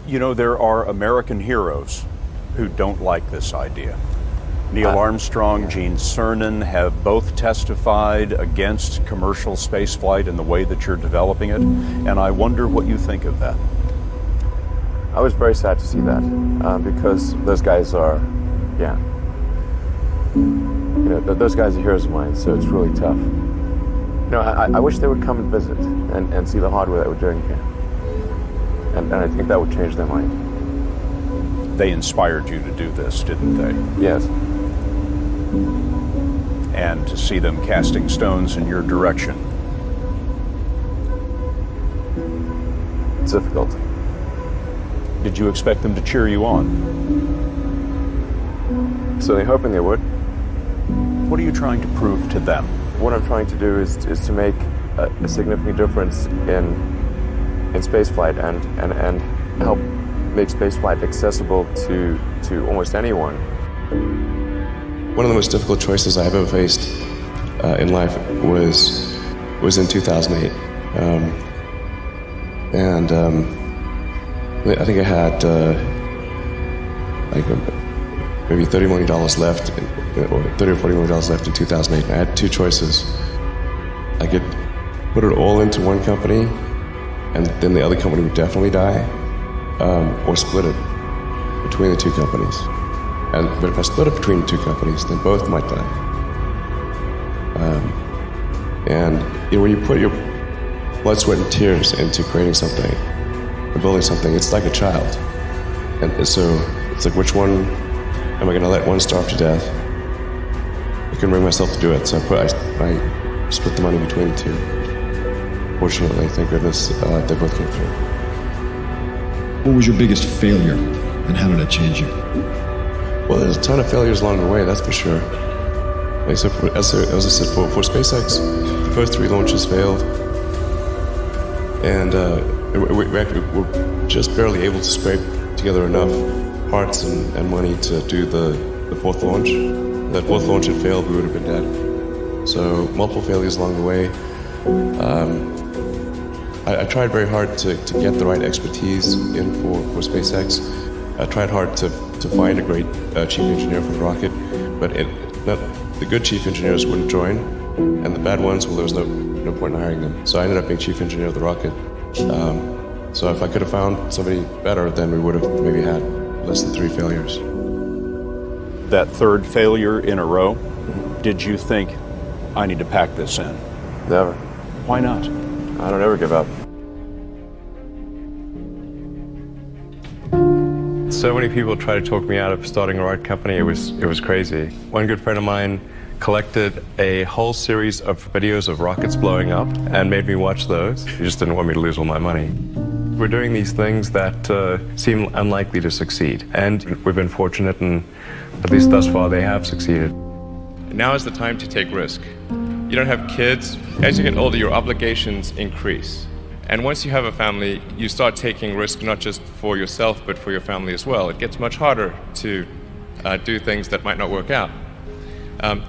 You know, there are American heroes who don't like this idea. Neil Armstrong, Gene Cernan have both testified against commercial spaceflight in the way that you're developing it, and I wonder what you think of that. I was very sad to see that, because those guys are, those guys are heroes of mine, so it's really tough. I wish they would come and visit and see the hardware that we're doing here. And I think that would change their mind. They inspired you to do this, didn't they? Yes. And to see them casting stones in your direction. It's difficult. Did you expect them to cheer you on? Certainly hoping they would. What are you trying to prove to them? What I'm trying to do is to make a significant difference in spaceflight and help make spaceflight accessible to almost anyone. One of the most difficult choices I've ever faced in life was in 2008. I think I had maybe $30 million left, or $30 or $40 million left in 2008. I had two choices. I could put it all into one company, and then the other company would definitely die, or split it between the two companies. But if I split it between the two companies, then both might die. When you put your blood, sweat, and tears into creating something, or building something, it's like a child. And so it's like, which one am I going to let one starve to death? I couldn't bring myself to do it, so I split the money between the two. Fortunately, thank goodness, they both came through. What was your biggest failure, and how did it change you? Well, there's a ton of failures along the way, that's for sure. As I said, for SpaceX, the first 3 launches failed, and we were just barely able to scrape together enough parts and money to do the 4th launch. If that 4th launch had failed, we would have been dead. So multiple failures along the way. I tried very hard to get the right expertise in for SpaceX. I tried hard to find a great chief engineer for the rocket, but the good chief engineers wouldn't join, and the bad ones, well, there was no point in hiring them. So I ended up being chief engineer of the rocket. So if I could have found somebody better, then we would have maybe had less than 3 failures. That 3rd failure in a row, did you think, I need to pack this in? Never. Why not? I don't ever give up. So many people tried to talk me out of starting a rocket company. It was crazy. One good friend of mine collected a whole series of videos of rockets blowing up and made me watch those. He just didn't want me to lose all my money. We're doing these things that seem unlikely to succeed, and we've been fortunate, and at least thus far they have succeeded. Now is the time to take risk. You don't have kids. As you get older, your obligations increase. And once you have a family, you start taking risk not just for yourself, but for your family as well. It gets much harder to do things that might not work out.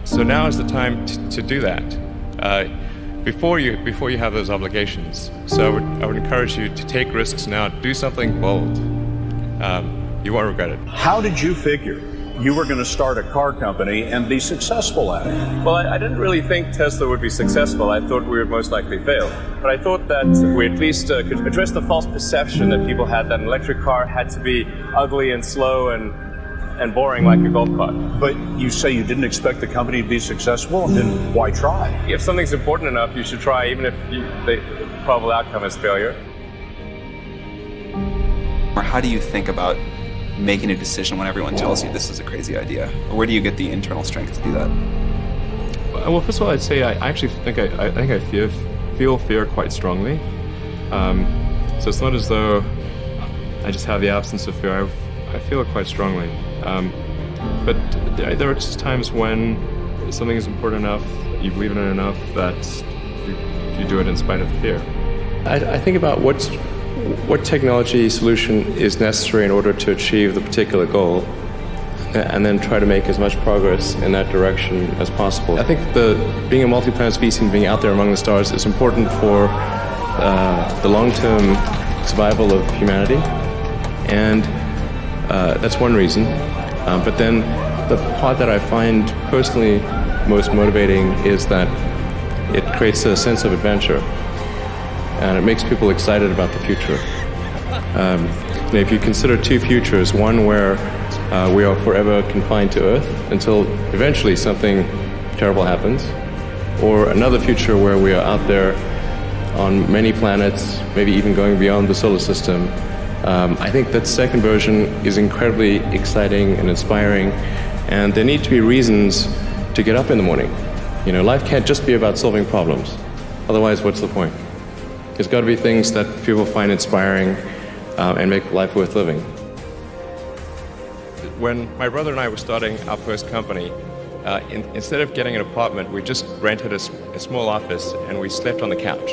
So now is the time to do that before you have those obligations. So I would encourage you to take risks now. Do something bold. You won't regret it. How did you figure you were going to start a car company and be successful at it? Well, I didn't really think Tesla would be successful. I thought we would most likely fail. But I thought that we at least could address the false perception that people had that an electric car had to be ugly and slow and boring like a golf cart. But you say you didn't expect the company to be successful, then why try? If something's important enough, you should try, even if the probable outcome is failure. Or how do you think about making a decision when everyone tells you this is a crazy idea? Or where do you get the internal strength to do that? Well, first of all, I'd say I actually think I feel fear quite strongly. So it's not as though I just have the absence of fear. I feel it quite strongly. But there are just times when something is important enough, you believe in it enough, that you do it in spite of the fear. I think about what technology solution is necessary in order to achieve the particular goal, and then try to make as much progress in that direction as possible. I think being a multi-planet species and being out there among the stars is important for the long-term survival of humanity. And that's one reason. But then the part that I find personally most motivating is that it creates a sense of adventure, and it makes people excited about the future. If you consider two futures, one where we are forever confined to Earth until eventually something terrible happens, or another future where we are out there on many planets, maybe even going beyond the solar system, I think that second version is incredibly exciting and inspiring, and there need to be reasons to get up in the morning. Life can't just be about solving problems. Otherwise, what's the point? There's got to be things that people find inspiring and make life worth living. When my brother and I were starting our first company, instead of getting an apartment, we just rented a small office and we slept on the couch.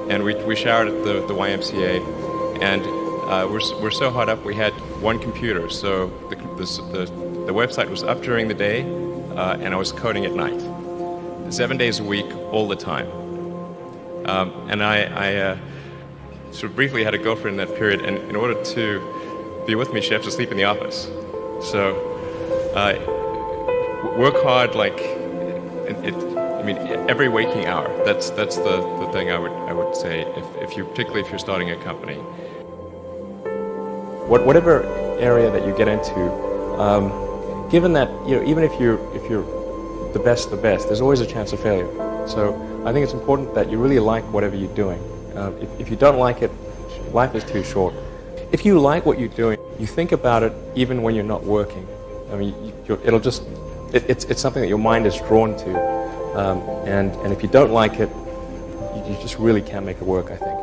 And we showered at the YMCA. And we're so hot up, we had one computer. So the website was up during the day, and I was coding at night. 7 days a week, all the time. And I sort of briefly had a girlfriend in that period, and in order to be with me, she had to sleep in the office. So work hard, every waking hour. That's the thing I would say, particularly if you're starting a company. Whatever area that you get into, given that even if you're the best, there's always a chance of failure. So I think it's important that you really like whatever you're doing. If you don't like it, life is too short. If you like what you're doing, you think about it even when you're not working. I mean, it's something that your mind is drawn to. And if you don't like it, you just really can't make it work, I think.